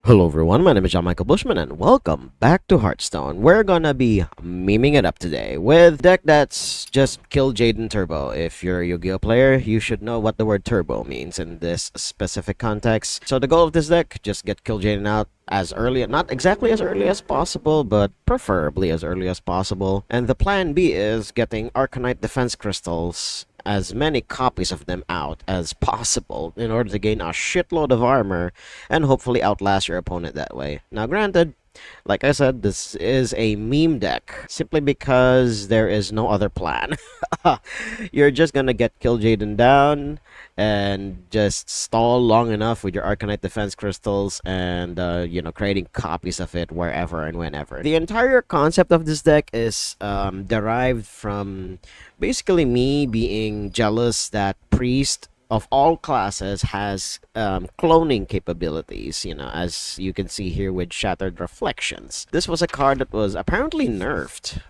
Hello everyone, my name is John Michael Bushman and welcome back to Hearthstone. We're gonna be memeing it up today with a deck that's just Kil'jaeden Turbo. If you're a Yu-Gi-Oh player, you should know what the word turbo means in this specific context. So the goal of this deck, just get Kil'jaeden out as early, not exactly as early as possible, but preferably as early as possible. And the plan B is getting Arcanite Defense Crystals, as many copies of them out as possible in order to gain a shitload of armor and hopefully outlast your opponent that way. Now granted, like I said, this is a meme deck simply because there is no other plan. You're just gonna get Kil'jaeden down and just stall long enough with your Arcanite Defense Crystals and, creating copies of it wherever and whenever. The entire concept of this deck is derived from basically me being jealous that Priest of all classes has cloning capabilities, as you can see here with Shattered Reflections. This was a card that was apparently nerfed.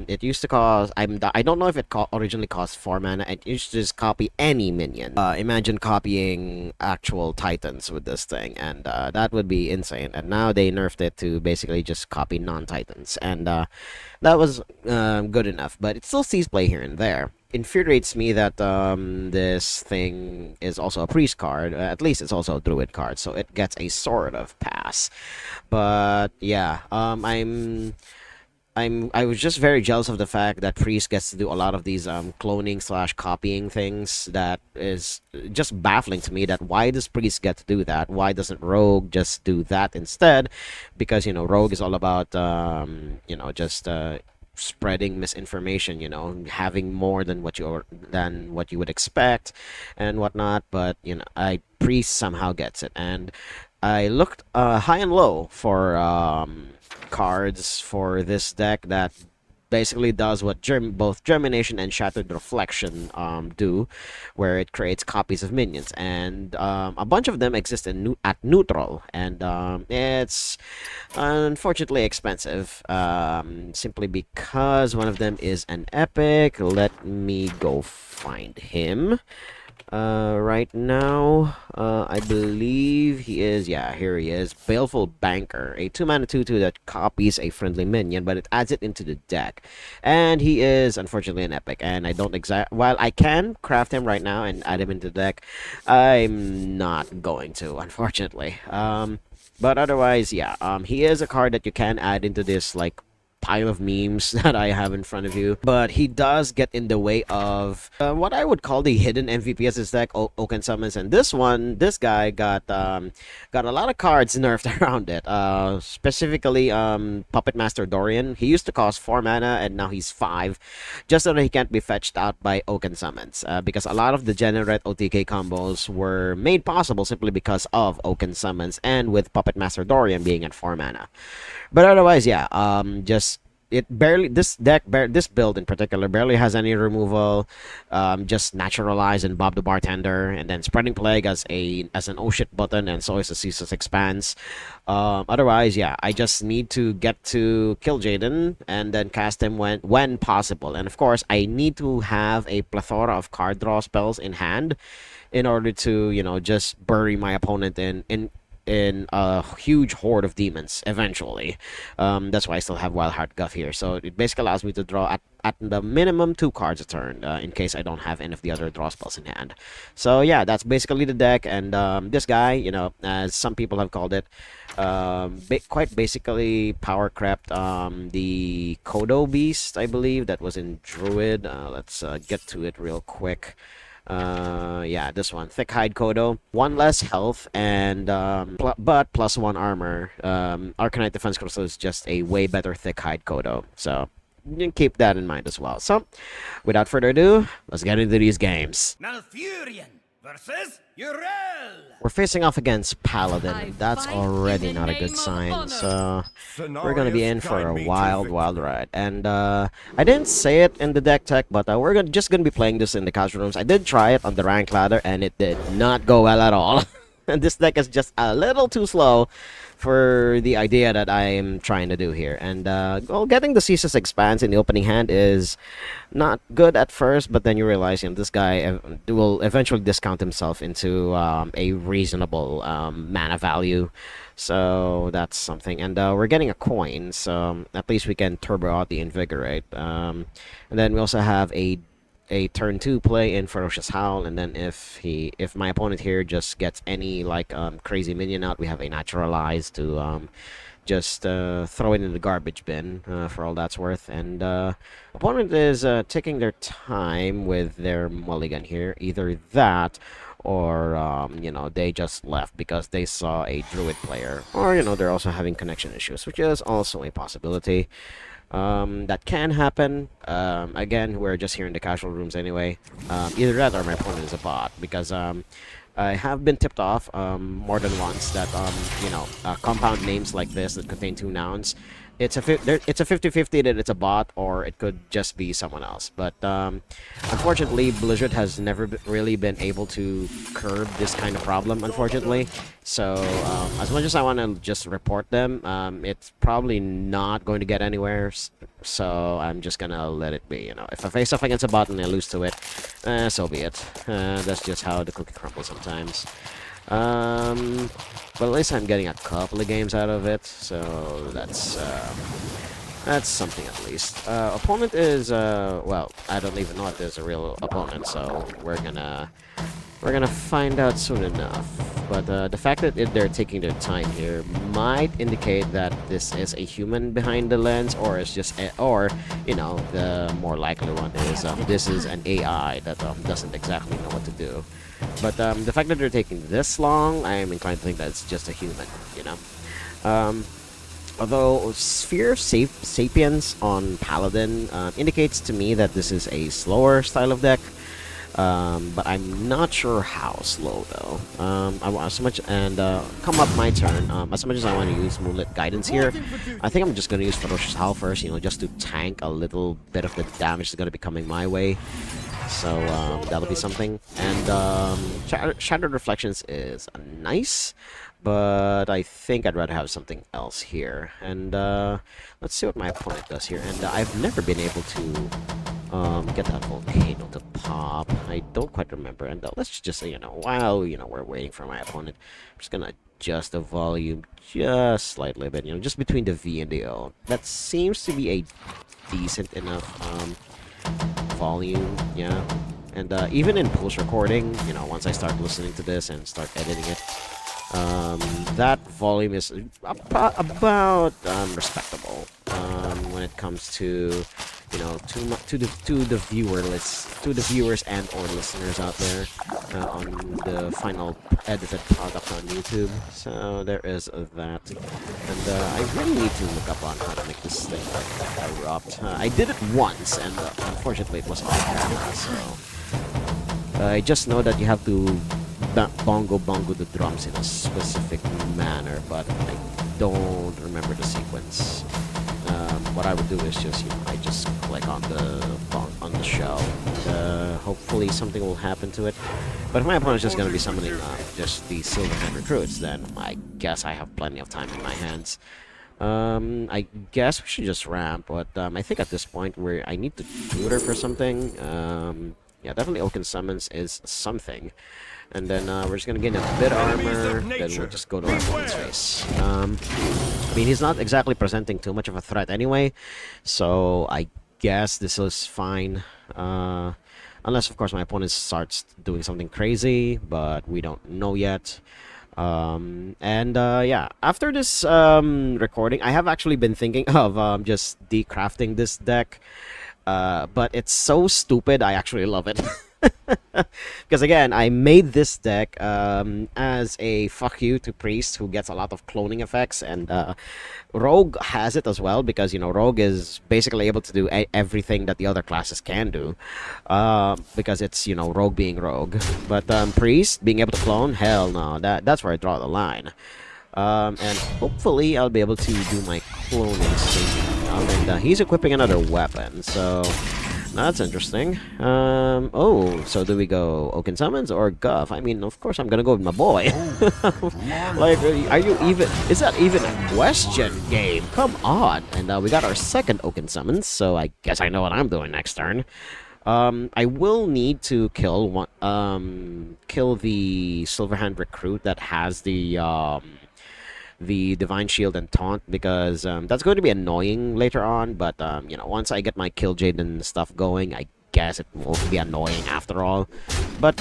It used to cost, I don't know if it originally cost 4 mana. It used to just copy any minion. Imagine copying actual Titans with this thing, and that would be insane. And now they nerfed it to basically just copy non-Titans, and that was good enough, but it still sees play here and there. Infuriates me that this thing is also a priest card. At least it's also a druid card, so it gets a sort of pass. But yeah, I was just very jealous of the fact that priest gets to do a lot of these cloning slash copying things. That is just baffling to me. That why does priest get to do that? Why doesn't rogue just do that instead? Because rogue is all about just spreading misinformation, having more than what you would expect and whatnot. But I priest somehow gets it, and I looked high and low for cards for this deck that basically does what both Germination and Shattered Reflection do, where it creates copies of minions, and a bunch of them exist at neutral, and it's unfortunately expensive, simply because one of them is an epic. Let me go find him. Right now, I believe he is, yeah, here he is, Baleful Banker, a 2-mana 2/2 that copies a friendly minion, but it adds it into the deck. And he is, unfortunately, an epic, and I don't while I can craft him right now and add him into the deck, I'm not going to, unfortunately. But otherwise, yeah, he is a card that you can add into this, like, pile of memes that I have in front of you, but he does get in the way of what I would call the hidden MVP as his deck, Oaken Summons, and this guy got a lot of cards nerfed around it. Specifically, Puppet Master Dorian. He used to cost 4 mana, and now he's 5, just so that he can't be fetched out by Oaken Summons. Because a lot of the Generate OTK combos were made possible simply because of Oaken Summons, and with Puppet Master Dorian being at 4 mana. But otherwise, yeah, just it barely this build in particular barely has any removal. Just Naturalize and Bob the Bartender, and then Spreading Plague as an oh shit button, and so is a Ceaseless Expanse. Otherwise, yeah, I just need to get to Kil'jaeden and then cast him when possible. And of course, I need to have a plethora of card draw spells in hand in order to just bury my opponent in a huge horde of demons eventually. That's why I still have Wild Heart Guff here. So it basically allows me to draw at the minimum 2 cards a turn, in case I don't have any of the other draw spells in hand. So yeah, that's basically the deck. And this guy, as some people have called it, quite basically power crept the Kodo Beast, I believe, that was in Druid. Let's get to it real quick. Yeah, this one, Thick Hide Kodo, 1 less health, and but +1 armor. Arcanite Defense Crystal is just a way better Thick Hide Kodo, so you can keep that in mind as well. So without further ado, let's get into these games. Malfurion versus Urel. We're facing off against Paladin. That's already not a good sign, so we're gonna be in for a wild ride. And I didn't say it in the deck tech, but we're just gonna be playing this in the casual rooms. I did try it on the rank ladder, and it did not go well at all. And this deck is just a little too slow for the idea that I'm trying to do here. And well, getting the Ceaseless Expanse in the opening hand is not good at first, but then you realize this guy will eventually discount himself into a reasonable mana value. So that's something. And we're getting a coin, so at least we can turbo out the invigorate. And then we also have a turn 2 play in Ferocious Howl, and then if my opponent here just gets any like crazy minion out, we have a Naturalize to just throw it in the garbage bin for all that's worth. And opponent is taking their time with their mulligan here. Either that, or they just left because they saw a druid player, or they're also having connection issues, which is also a possibility. That can happen. Again, we're just here in the casual rooms anyway. Either that or my opponent is a bot, because I have been tipped off more than once that compound names like this that contain two nouns, it's a 50-50 that it's a bot, or it could just be someone else. But unfortunately, Blizzard has never really been able to curb this kind of problem, unfortunately. So as much as I want to just report them, it's probably not going to get anywhere. So I'm just gonna let it be. If I face off against a bot and I lose to it, so be it. That's just how the cookie crumbles sometimes. But at least I'm getting a couple of games out of it, so that's something at least. Opponent is well, I don't even know if there's a real opponent, so we're gonna find out soon enough. But the fact that they're taking their time here might indicate that this is a human behind the lens, or it's just the more likely one is this is an AI that doesn't exactly know what to do. But the fact that they're taking this long, I am inclined to think that it's just a human. Although Sphere of Sapiens on Paladin indicates to me that this is a slower style of deck. But I'm not sure how slow though. I want as much, and come up my turn. As much as I want to use Moonlit Guidance here, I think I'm just gonna use Ferocious Howl first. Just to tank a little bit of the damage that's gonna be coming my way. So that'll be something. And Shattered Reflections is nice, but I think I'd rather have something else here. And let's see what my opponent does here. And I've never been able to get that volcano to pop. I don't quite remember. And let's just say, while we're waiting for my opponent, I'm just gonna adjust the volume just slightly bit. Just between the V and the O. That seems to be a decent enough volume. Yeah. And even in post recording, once I start listening to this and start editing it, that volume is about respectable when it comes to to the viewers and or listeners out there on the final edited product on YouTube. So there is that, and I really need to look up on how to make this thing erupt. I did it once, and unfortunately it was off camera. So I just know that you have to bongo the drums in a specific manner, but I don't remember the sequence. What I would do is just I just click on the shell. Hopefully something will happen to it. But if my opponent's just gonna be summoning just the Silverhand recruits, then I guess I have plenty of time in my hands. I guess we should just ramp, but I think at this point I need to tutor for something. Yeah, definitely Oaken Summons is something. And then we're just gonna gain a bit of armor, then we'll just go to our opponent's face. I mean, he's not exactly presenting too much of a threat anyway, so I guess this is fine. Unless, of course, my opponent starts doing something crazy, but we don't know yet. Yeah, after this recording, I have actually been thinking of just decrafting this deck. But it's so stupid, I actually love it. Because again, I made this deck as a fuck you to Priest, who gets a lot of cloning effects, and Rogue has it as well, because Rogue is basically able to do everything that the other classes can do, because it's Rogue being Rogue. But Priest being able to clone, hell no, that's where I draw the line. And hopefully I'll be able to do my cloning safely now. And he's equipping another weapon, so that's interesting. Oh, so do we go Oaken Summons or Guff? I mean, of course I'm gonna go with my boy. Like, are you even... Is that even a question, game? Come on. And we got our second Oaken Summons, so I guess I know what I'm doing next turn. I will need to kill the Silverhand recruit that has the the Divine Shield and Taunt, because that's going to be annoying later on. But you know, once I get my Kil'jaeden stuff going, I guess it won't be annoying after all. But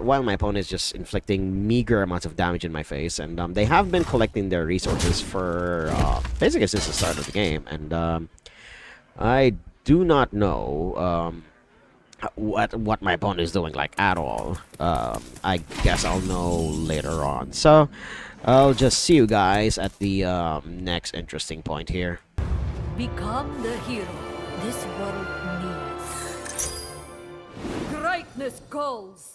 while my opponent is just inflicting meager amounts of damage in my face, and they have been collecting their resources for basically since the start of the game, and I do not know what my opponent is doing like at all. I guess I'll know later on. So I'll just see you guys at the next interesting point here. Become the hero this world needs. Greatness calls.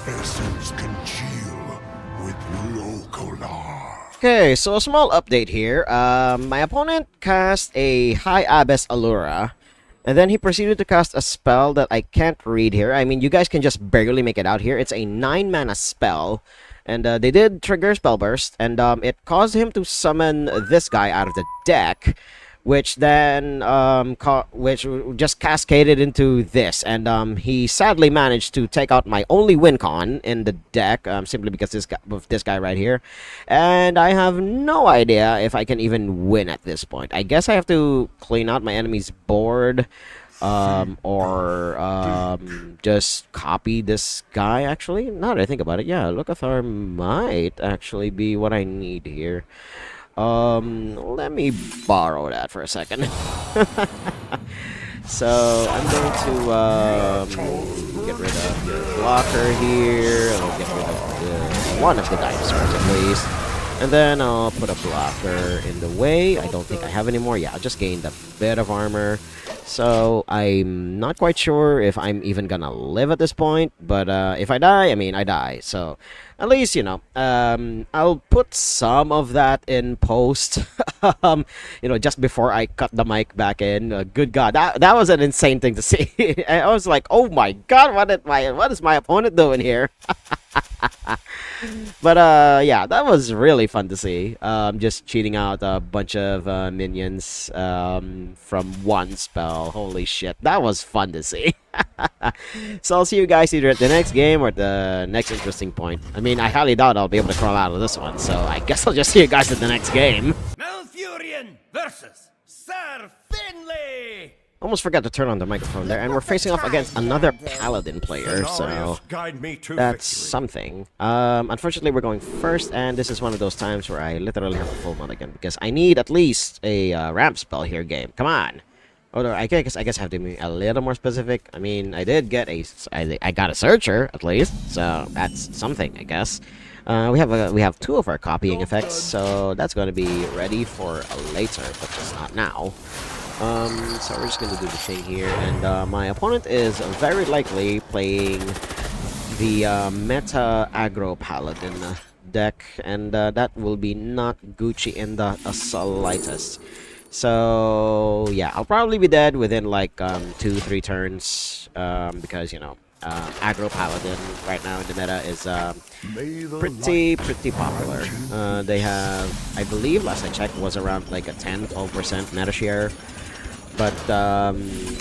Essence congeal with local. Okay, so a small update here. My opponent cast a High Abyss Allura, and then he proceeded to cast a spell that I can't read here. I mean, you guys can just barely make it out here. It's a 9-mana spell, and they did trigger Spell Burst, and it caused him to summon this guy out of the deck, which then which just cascaded into this, and he sadly managed to take out my only win con in the deck, simply because this guy right here, and I have no idea if I can even win at this point. I guess I have to clean out my enemy's board, or just copy this guy. Actually, now that I think about it, yeah, Locathar might actually be what I need here. Let me borrow that for a second. So I'm going to get rid of your blocker here. I'll get rid of one of the dinosaurs at least, and then I'll put a blocker in the way. I don't think I have any more. Yeah, I just gained a bit of armor, so I'm not quite sure if I'm even gonna live at this point. But if I die, I mean I die. So at least, you know, I'll put some of that in post, you know, just before I cut the mic back in. Good God, that was an insane thing to see. I was like, oh my God, what is my opponent doing here? But yeah, that was really fun to see. Just cheating out a bunch of minions from one spell. Holy shit, that was fun to see. So I'll see you guys either at the next game or the next interesting point. I mean, I highly doubt I'll be able to crawl out of this one, so I guess I'll just see you guys at the next game. Malfurion versus Sir Finley! Almost forgot to turn on the microphone there, and we're facing off against another Paladin player, so Guide me to that's victory. something. Unfortunately, we're going first, and this is one of those times where I literally have a full mulligan, because I need at least a ramp spell here, game. Come on! Although I guess I have to be a little more specific. I mean, I did get I got a searcher at least, so that's something, I guess. We have two of our copying effects, so that's going to be ready for later, but just not now. So we're just going to do the thing here, and my opponent is very likely playing the meta aggro paladin deck, and that will be not Gucci in the slightest. So yeah, I'll probably be dead within like 2-3 turns, because you know, aggro paladin right now in the meta is pretty popular. They have, I believe last I checked, was around like a 10-12% meta share. But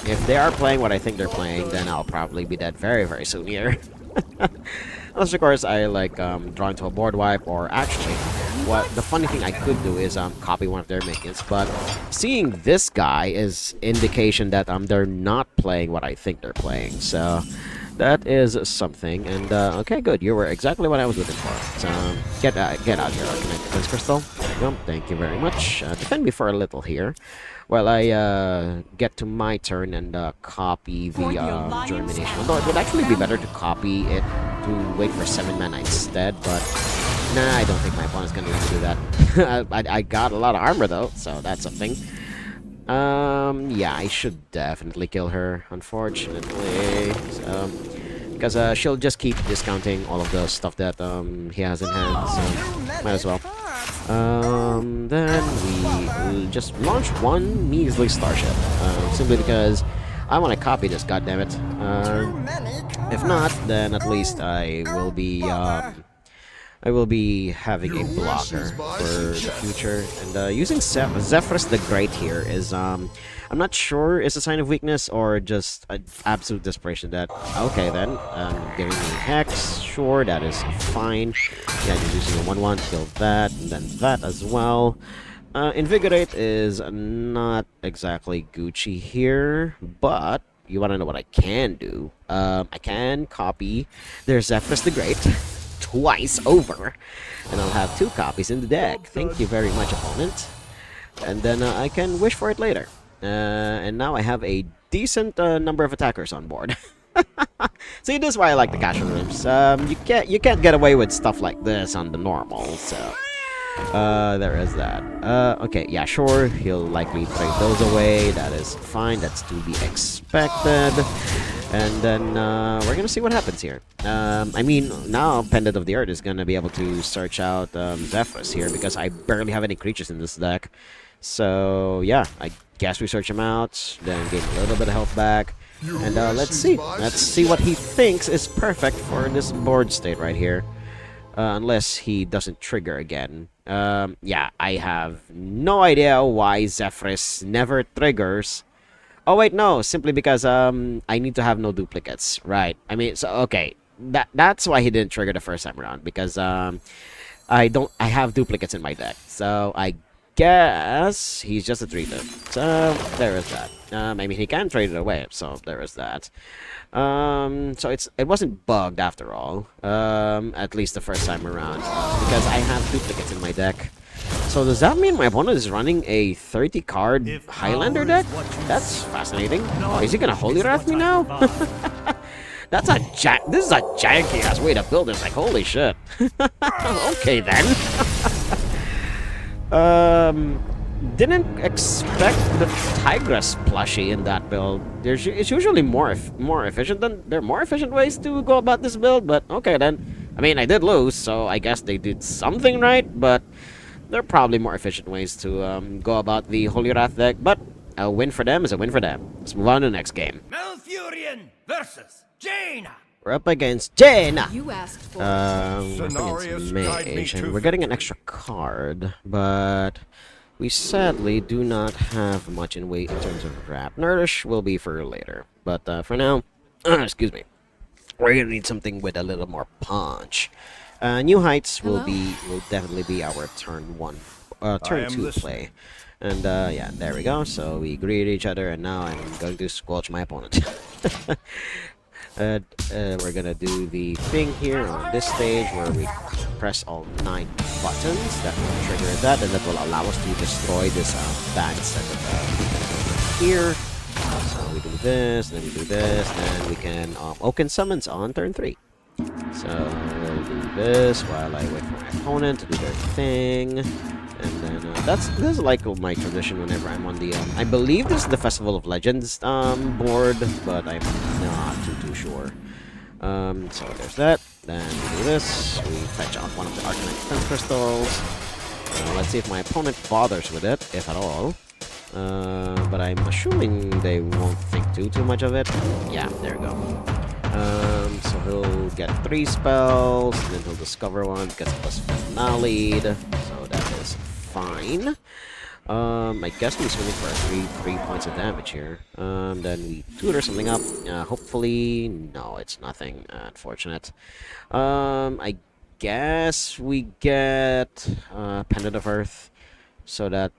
if they are playing what I think they're playing, then I'll probably be dead very soon here. Unless, of course, I like draw into a board wipe, or actually, what the funny thing I could do is copy one of their minions. But seeing this guy is indication that they're not playing what I think they're playing. So that is something. And okay, good. You were exactly what I was looking for. So get out here, Arcanite Defense Crystal. There you go. Thank you very much. Defend me for a little here, while I get to my turn and copy the Germination. Although it would actually be better to copy it to wait for 7 mana instead, but nah, I don't think my opponent's gonna let me do that. I got a lot of armor though, so that's something. Yeah, I should definitely kill her, unfortunately. So, because she'll just keep discounting all of the stuff that he has in hand, so might as well. Then we just launch one measly starship, simply because I want to copy this, goddammit. If not, then at least I will be I will be having a blocker for the future. And using Zephyrus the Great here is, I'm not sure it's a sign of weakness or just an absolute desperation that, okay then, giving me Hex, sure, that is fine. Yeah, just using a 1-1 to kill that, and then that as well. Invigorate is not exactly Gucci here, but you want to know what I can do? I can copy their Zephyrus the Great twice over, and I'll have 2 copies in the deck. Thank you very much, opponent. And then I can wish for it later. And now I have a decent number of attackers on board. See, this is why I like the casual rooms. You can't get away with stuff like this on the normal, so there is that. Okay, yeah, sure, he'll likely trade those away. That is fine, that's to be expected. And then we're gonna see what happens here. I mean, now Pendant of the Earth is gonna be able to search out Zephyrus here because I barely have any creatures in this deck. So yeah, I guess we search him out, then gain a little bit of health back. And let's see what he thinks is perfect for this board state right here. Unless he doesn't trigger again. Yeah, I have no idea why Zephyrus never triggers. Oh wait, no, simply because I need to have no duplicates. Right. I mean, so okay, that's why he didn't trigger the first time around, because I have duplicates in my deck. So I guess he's just a 3-2. So there is that. I mean, he can trade it away, so there is that. So it wasn't bugged after all, at least the first time around, because I have duplicates in my deck. So does that mean my opponent is running a 30-card Highlander deck? That's fascinating. Oh, is he gonna Holy Wrath me now? This is a janky-ass way to build this, like, holy shit. Okay then. Didn't expect the Tigress plushie in that build. It's usually more efficient there are more efficient ways to go about this build, but okay then. I mean, I did lose, so I guess they did something right, but there are probably more efficient ways to go about the Holy Wrath deck, but a win for them is a win for them. Let's move on to the next game. Malfurion versus Jaina. We're up against Jaina. You asked for We're up against Mage, and we're getting an extra card, but we sadly do not have much in weight in terms of wrap. Nourish will be for later, but for now, excuse me, we're gonna need something with a little more punch. New Heights will definitely be our turn 2 play. And yeah, there we go. So we greet each other, and now I'm going to squelch my opponent. We're gonna do the thing here on this stage where we press all 9 buttons. That will trigger that, and that will allow us to destroy this bad set of here. So we do this, then we do this, and we can Oaken Summons on turn 3. So we'll do this while I wait for my opponent to do their thing. And then this is like my tradition whenever I'm on the I believe this is the Festival of Legends board, but I'm not too sure. So there's that. Then we do this. We fetch out one of the Arcanine Defense Crystals. Let's see if my opponent bothers with it, if at all. But I'm assuming they won't think too much of it. Yeah, there we go. So he'll get 3 spells, and then he'll discover one, gets plus finale. So that is fine. I guess we're swinging for 3 points of damage here. Then we tutor something up. Hopefully, no, it's nothing. Unfortunate. I guess we get Pendant of Earth, so that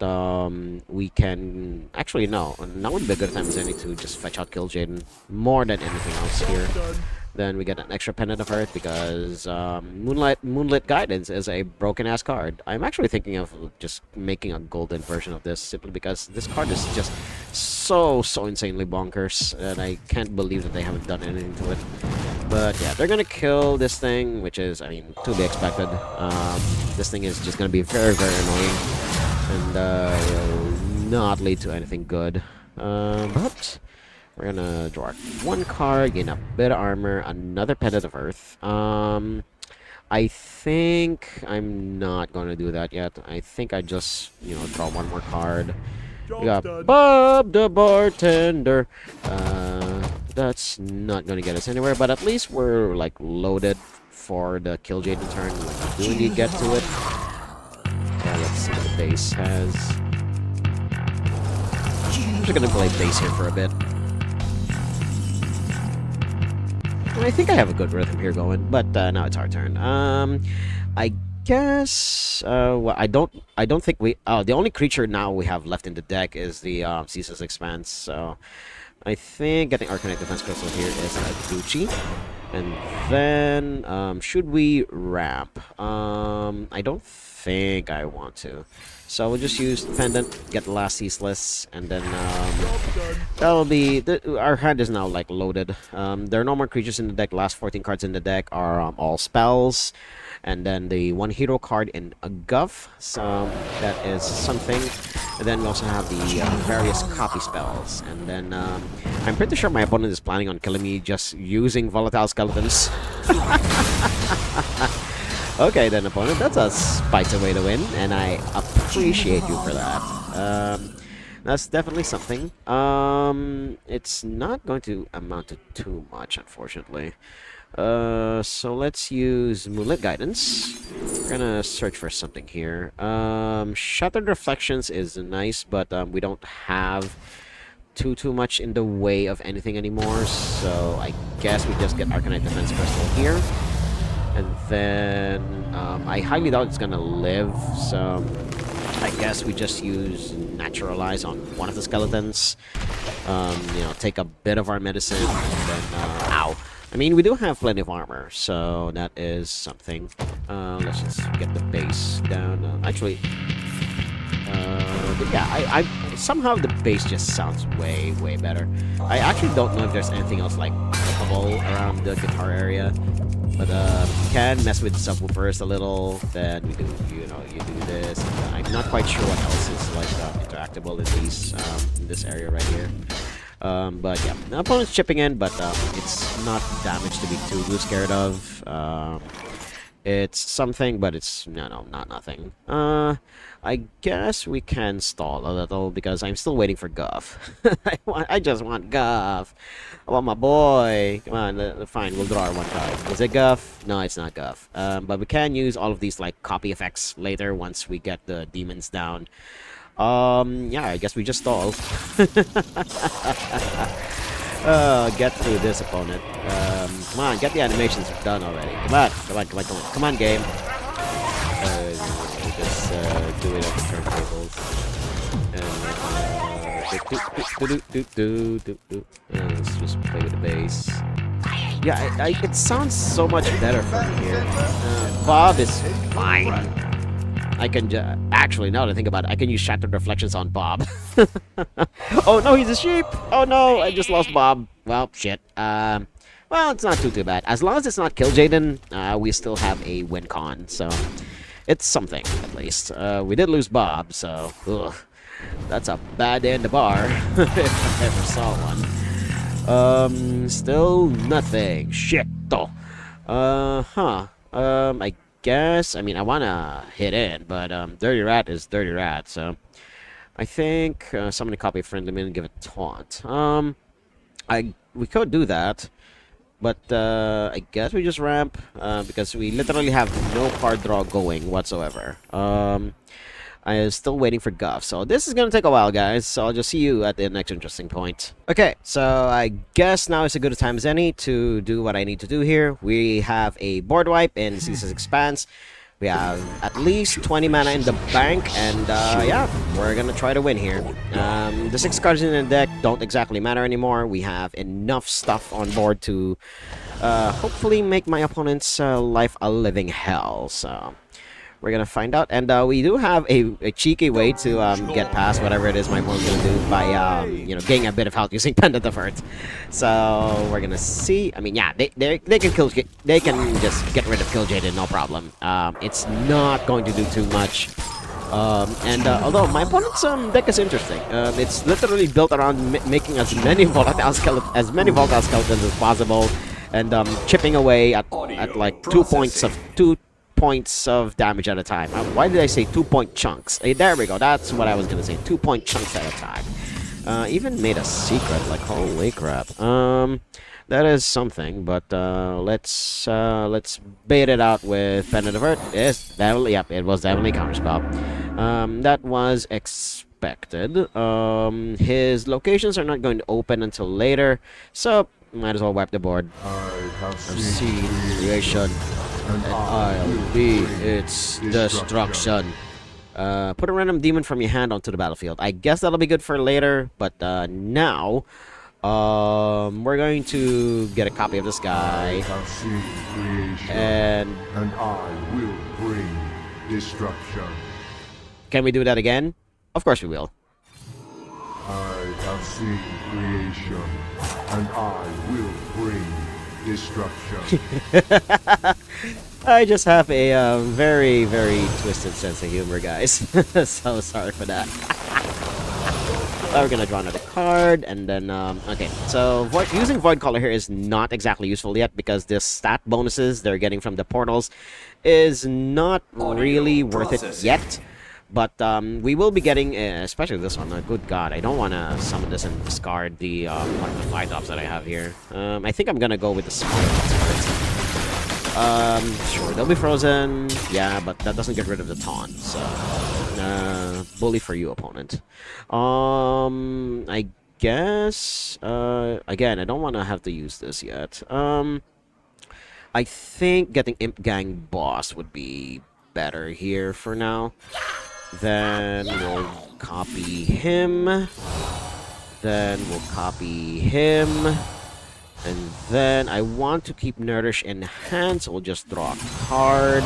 we can... Actually, no. Now would be a good time as any to just fetch out Kil'jaeden more than anything else here. Then we get an extra Pendant of Earth because Moonlit Guidance is a broken-ass card. I'm actually thinking of just making a golden version of this simply because this card is just so insanely bonkers, and I can't believe that they haven't done anything to it. But yeah, they're gonna kill this thing, which is, I mean, to be expected. This thing is just gonna be very annoying, and will not lead to anything good. But we're gonna draw 1 card, gain a bit of armor, another Pendant of Earth. I think I'm not gonna do that yet. I think I just, draw 1 more card. We got Bob the Bartender. That's not gonna get us anywhere, but at least we're like loaded for the Kil'jaeden turn. We do indeed get to it. Let's see what the base has. I'm just gonna play base here for a bit. I think I have a good rhythm here going, but now it's our turn. I guess well, I don't think we. Oh, the only creature now we have left in the deck is the Caesar's Expanse. So I think getting Arcanite Defense Crystal here is a Gucci. And then should we ramp? I don't think I want to. So we'll just use Pendant, get the last Ceaseless, and then that'll be... our hand is now like loaded. There are no more creatures in the deck. Last 14 cards in the deck are all spells. And then the one hero card in a Guff, so that is something. And then we also have the various copy spells. And then I'm pretty sure my opponent is planning on killing me just using Volatile Skeletons. Okay then, opponent, that's a spicy way to win, and I appreciate you for that. That's definitely something. It's not going to amount to too much, unfortunately. So let's use Moonlit Guidance. We're gonna search for something here. Shattered Reflections is nice, but we don't have too much in the way of anything anymore. So I guess we just get Arcanite Defense Crystal here. And then I highly doubt it's gonna live, so I guess we just use Naturalize on one of the skeletons. You know, take a bit of our medicine, and then ow. I mean, we do have plenty of armor, so that is something. Let's just get the base down. Actually, but yeah, I somehow the bass just sounds way better. I actually don't know if there's anything else like clickable around the guitar area, but you can mess with subwoofers a little. Then you do, you do this. I'm not quite sure what else is like interactable in these in this area right here. But yeah, the opponent's chipping in, but it's not damage to be too scared of. It's something, but it's no, not nothing. I guess we can stall a little because I'm still waiting for Guff. I just want Guff. I want my boy. Come on, fine, we'll draw one card. Is it Guff? No, it's not Guff. But we can use all of these like copy effects later once we get the demons down. Yeah, I guess we just stall. Get through this opponent. Come on, get the animations done already. Come on, game. Just do it at the turntables. And let's just play with the bass. Yeah, it sounds so much better from here. Bob is fine. I can actually, now that I think about it, I can use Shattered Reflections on Bob. Oh no, he's a sheep! Oh no, I just lost Bob. Well, shit. Well, it's not too bad. As long as it's not Kil'jaeden, we still have a win con, so it's something, at least. We did lose Bob, so ugh, that's a bad day in the bar, if I ever saw one. Still nothing. Shit, though. I guess, I mean, I wanna hit in, but Dirty Rat is Dirty Rat, so I think somebody copy friendly min and give it taunt. We could do that, but I guess we just ramp because we literally have no card draw going whatsoever. I am still waiting for Guff, so this is gonna take a while, guys, so I'll just see you at the next interesting point. Okay, so I guess now is as good a time as any to do what I need to do here. We have a board wipe in Caesar's Expanse. We have at least 20 mana in the bank, and yeah, we're gonna try to win here. The 6 cards in the deck don't exactly matter anymore. We have enough stuff on board to hopefully make my opponent's life a living hell, so we're gonna find out. And we do have a cheeky way to get past whatever it is my opponent's gonna do by you know, getting a bit of health using Pendant of Earth. So we're gonna see. I mean, yeah, they can just get rid of Kil'jaeden, no problem. It's not going to do too much. Although my opponent's deck is interesting, it's literally built around making as many volatile skeletons as possible, and chipping away at like 2 points of damage at a time. Why did I say 2-point chunks? There we go. That's what I was gonna say. 2-point chunks at a time. Even made a secret. Like, holy crap. That is something, but let's bait it out with Pen and Divert. Yes, definitely, yep, it was definitely counterspell. That was expected. His locations are not going to open until later, so might as well wipe the board. I have I've seen seen creation, and and I'll be its destruction. Put a random demon from your hand onto the battlefield. I guess that'll be good for later, but now, we're going to get a copy of this guy, I have seen creation, and and I will bring destruction. can we do that again? Of course we will. I have seen creation, and I will bring destruction. I just have a very, very twisted sense of humor, guys. So sorry for that. We're gonna draw another card, and then, okay, so using Void Caller here is not exactly useful yet, because the stat bonuses they're getting from the portals is not really worth it yet. But we will be getting, especially this one. Good God, I don't want to summon this and discard the one of the 5-drops that I have here. I think I'm gonna go with the smaller ones first. Sure, they'll be frozen. Yeah, but that doesn't get rid of the taunt. So, bully for you, opponent. I guess. Again, I don't want to have to use this yet. I think getting Imp Gang Boss would be better here for now. Then we'll copy him. Then we'll copy him. And then I want to keep Nourish in hand, so we'll just draw a card.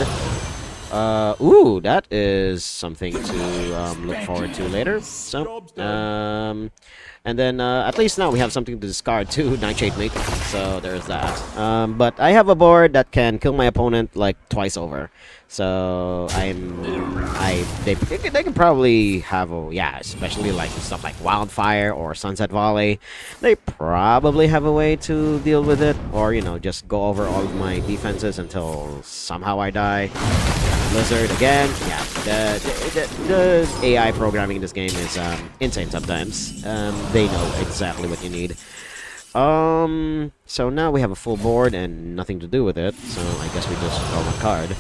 Ooh, that is something to look forward to later. So, and then at least now we have something to discard too, Nightshade Maker. So there's that. But I have a board that can kill my opponent like twice over. So they can probably have a, yeah, especially like stuff like Wildfire or Sunset Volley. They probably have a way to deal with it, or you know, just go over all of my defenses until somehow I die. Blizzard again. Yeah, the AI programming in this game is insane sometimes. They know exactly what you need. So now we have a full board and nothing to do with it. So I guess we just draw one card.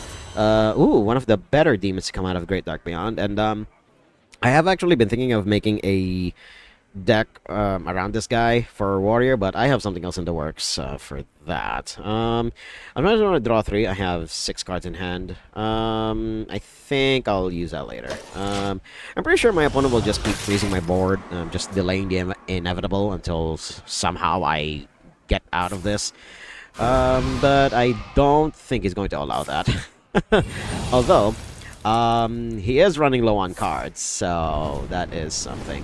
Ooh, one of the better demons to come out of Great Dark Beyond, and I have actually been thinking of making a deck around this guy for Warrior, but I have something else in the works for that. I'm not going to draw 3. I have 6 cards in hand. I think I'll use that later. I'm pretty sure my opponent will just keep freezing my board, just delaying the inevitable until somehow I get out of this. But I don't think he's going to allow that. Although, he is running low on cards, so that is something.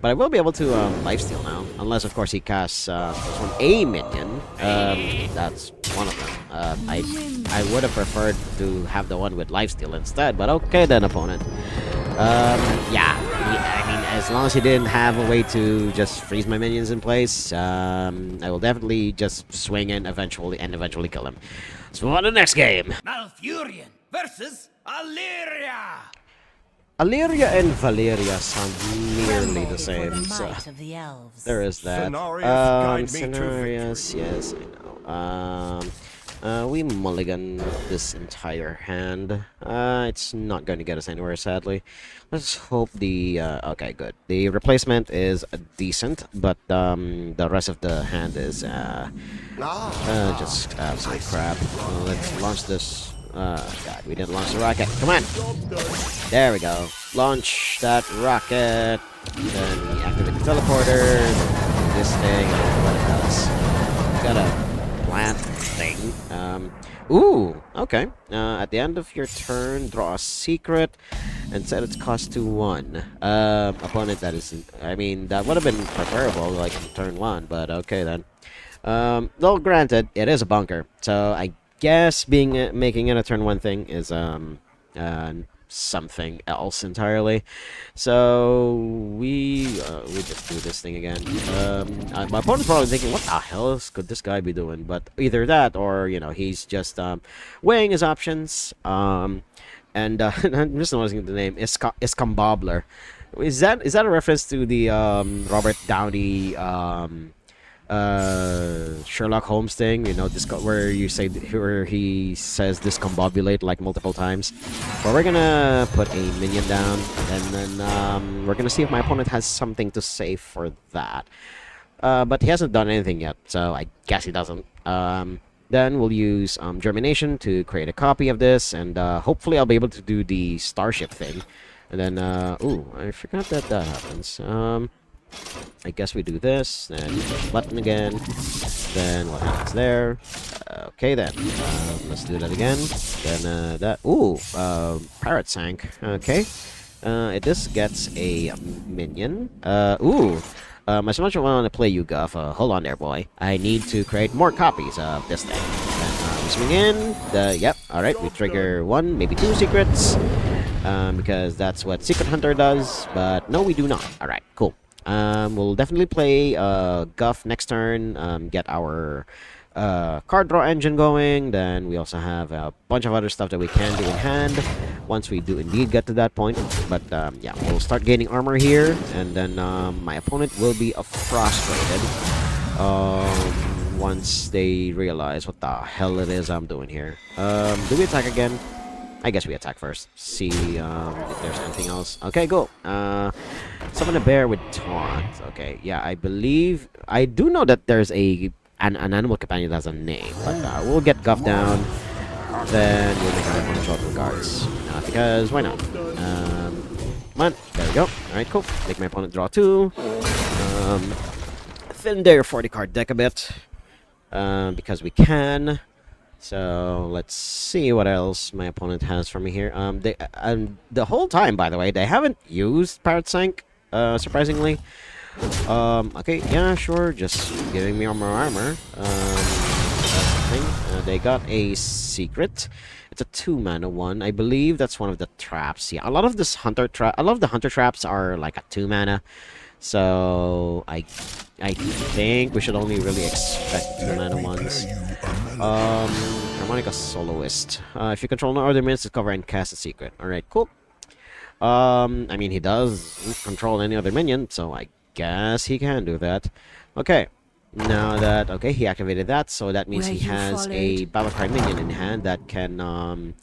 But I will be able to lifesteal now, unless of course he casts from a minion. That's one of them. I would have preferred to have the one with lifesteal instead, but okay then, opponent. Yeah, I mean, as long as he didn't have a way to just freeze my minions in place, I will definitely just swing in eventually kill him. Let's move on to the next game. Malfurion versus Illyria. Illyria and Valeria sound nearly the same, The so might of the elves. there is that. Cenarius, guide me to Cenarius, victory. yes, I know. We mulligan this entire hand. It's not going to get us anywhere, sadly. Let's hope the... okay, good. The replacement is decent, but the rest of the hand is just absolute crap. Let's launch this... God, we didn't launch the rocket. Come on! There we go. Launch that rocket. Then we activate the teleporter. This thing, and what it does. Got a plant thing. Ooh, okay. At the end of your turn, draw a secret and set its cost to 1. Opponent that is... I mean, that would have been preferable, like in turn 1, but okay then. Though granted, it is a bunker, so I guess making it a turn 1 thing is something else entirely. So we just do this thing again. My opponent's probably thinking, what the hell could this guy be doing? But either that, or you know, he's just weighing his options. And I'm just noticing the name Iscambobler. Is that a reference to the Robert Downey Sherlock Holmes thing, you know, where you say where he says discombobulate like multiple times. But we're gonna put a minion down, and then we're gonna see if my opponent has something to say for that. But he hasn't done anything yet, so I guess he doesn't. Then we'll use Germination to create a copy of this, and hopefully I'll be able to do the Starship thing. And then, ooh, I forgot that that happens. I guess we do this, then push button again, then what happens there? Okay then, let's do that again. Then that, ooh, Pirate Sank, okay. It just gets a minion. Ooh, as much as I want to play you, Guff, hold on there, boy. I need to create more copies of this thing. Then swing in, yep, alright, we trigger 1, maybe 2 secrets. Because that's what Secret Hunter does, but no, we do not. Alright, cool. We'll definitely play Guff next turn, get our card draw engine going. Then we also have a bunch of other stuff that we can do in hand once we do indeed get to that point. But yeah, we'll start gaining armor here, and then my opponent will be frustrated once they realize what the hell it is I'm doing here. Do we attack again? I guess we attack first. See if there's anything else. Okay, go. Summon a bear with taunt. Okay, yeah, I believe... I do know that there's an animal companion that has a name. But we'll get Guff down. Then we'll make our opponent draw 2 cards. Because why not? Come on. There we go. Alright, cool. Make my opponent draw 2. Thin their 40 card deck a bit. Because we can. So let's see what else my opponent has for me here. The whole time, by the way, they haven't used Pirate Sank, surprisingly. Okay, yeah, sure, just giving me more armor. That's the thing. They got a secret. It's a 2-mana one. I believe that's one of the traps. Yeah, a lot of the hunter traps are like a 2-mana. So I think we should only really expect 2-mana ones. Harmonica Soloist. If you control no other minions, discover and cast a secret. Alright, cool. I mean, he does control any other minion, so I guess he can do that. Okay. Now that, okay, he activated that, so that means he has a battle cry minion in hand that can,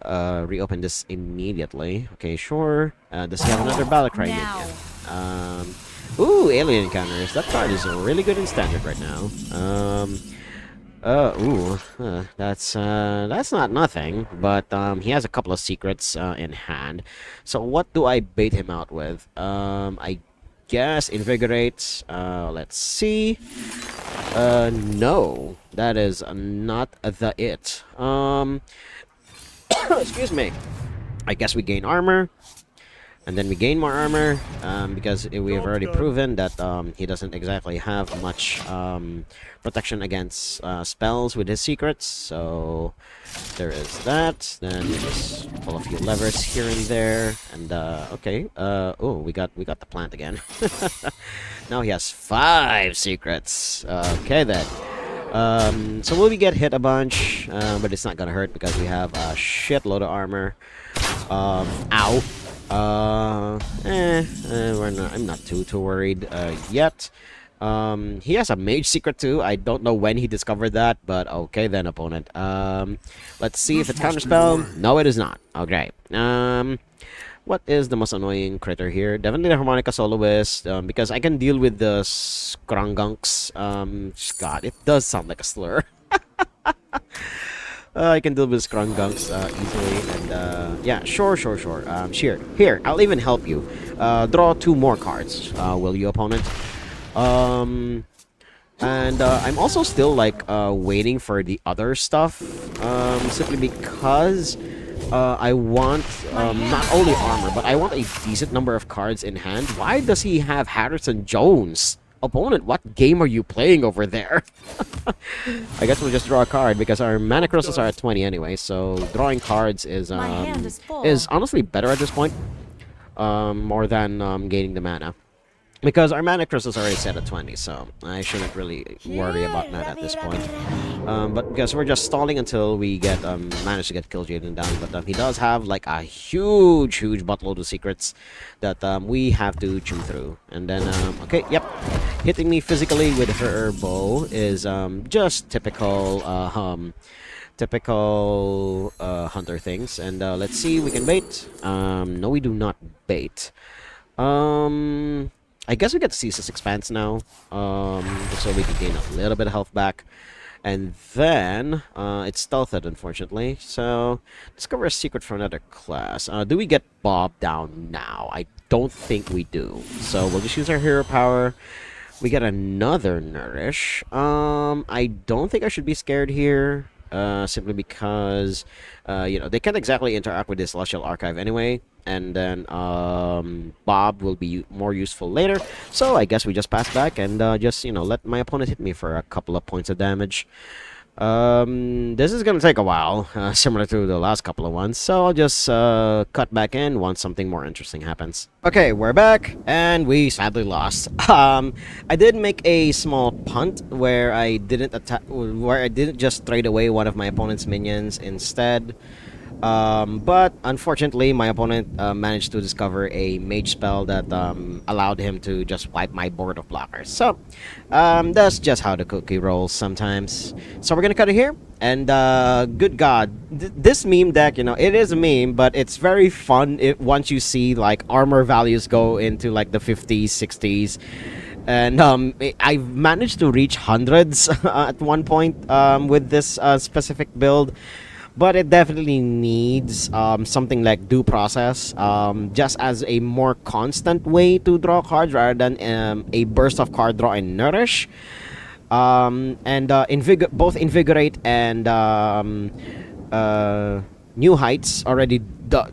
reopen this immediately. Okay, sure. Does he have another battle cry minion? Ooh, alien encounters. That card is really good in standard right now. That's not nothing, but he has a couple of secrets in hand. So what do I bait him out with? I guess invigorate. Let's see. No, that is not the it. Excuse me. I guess we gain armor. And then we gain more armor, because we have already proven that he doesn't exactly have much protection against spells with his secrets. So there is that. Then we just pull a few levers here and there. And okay. Oh, we got the plant again. Now he has 5 secrets. Okay then. So will we get hit a bunch? But it's not gonna hurt because we have a shitload of armor. Ow. I'm not too worried yet. He has a mage secret too. I don't know when he discovered that, but okay then, opponent. Let's see if it's counterspell. No, it is not. Okay. What is the most annoying critter here? Definitely the Harmonica Soloist, because I can deal with the Skrangunks. God, it does sound like a slur. I can deal with Skrangunks easily, and yeah, sure. Here, I'll even help you. Draw 2 more cards, will you, opponent? And I'm also still like waiting for the other stuff, simply because I want not only armor, but I want a decent number of cards in hand. Why does he have Harrison Jones? Opponent, what game are you playing over there? I guess we'll just draw a card because our mana crystals are at 20 anyway, so drawing cards is honestly better at this point, more than gaining the mana. Because our mana crystals are already set at 20, so I shouldn't really worry about that at this point. But because we're just stalling until we get manage to get Kil'jaeden down. But he does have like a huge buttload of secrets that we have to chew through. And then okay, yep, hitting me physically with her bow is just typical hunter things. And let's see, we can bait. No, we do not bait. I guess we get to see this expanse now. Just so we can gain a little bit of health back. And then, it's stealthed, unfortunately. So, discover a secret from another class. Do we get Bob down now? I don't think we do. So, we'll just use our hero power. We get another Nourish. I don't think I should be scared here. Simply because, they can't exactly interact with this Celestial Archive anyway. And then, Bob will be more useful later. So I guess we just pass back and, just, let my opponent hit me for a couple of points of damage. This is gonna take a while, similar to the last couple of ones, so I'll just cut back in once something more interesting happens. Okay, we're back, and we sadly lost. I did make a small punt where I didn't just trade away one of my opponent's minions instead. But unfortunately, my opponent managed to discover a mage spell that allowed him to just wipe my board of blockers. So, that's just how the cookie rolls sometimes. So we're gonna cut it here. And good God, this meme deck, it is a meme, but it's very fun once you see like armor values go into like the 50s, 60s. And I've managed to reach hundreds at one point with this specific build. But it definitely needs something like due process, just as a more constant way to draw cards rather than a burst of card draw and nourish. And both invigorate and new heights already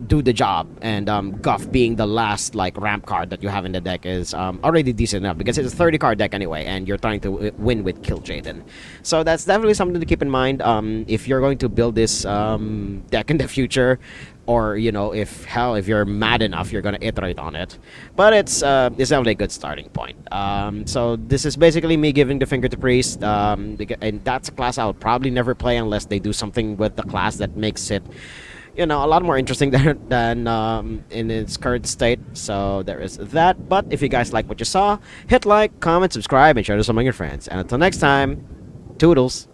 do the job, and Guff being the last like ramp card that you have in the deck is already decent enough because it's a 30 card deck anyway, and you're trying to win with Kil'jaeden. So that's definitely something to keep in mind if you're going to build this deck in the future, or if you're mad enough, you're gonna iterate on it. But it's definitely a good starting point. So this is basically me giving the finger to Priest, and that's a class I'll probably never play unless they do something with the class that makes it a lot more interesting than in its current state. So there is that. But if you guys like what you saw, hit like, comment, subscribe, and share this among your friends. And until next time, toodles.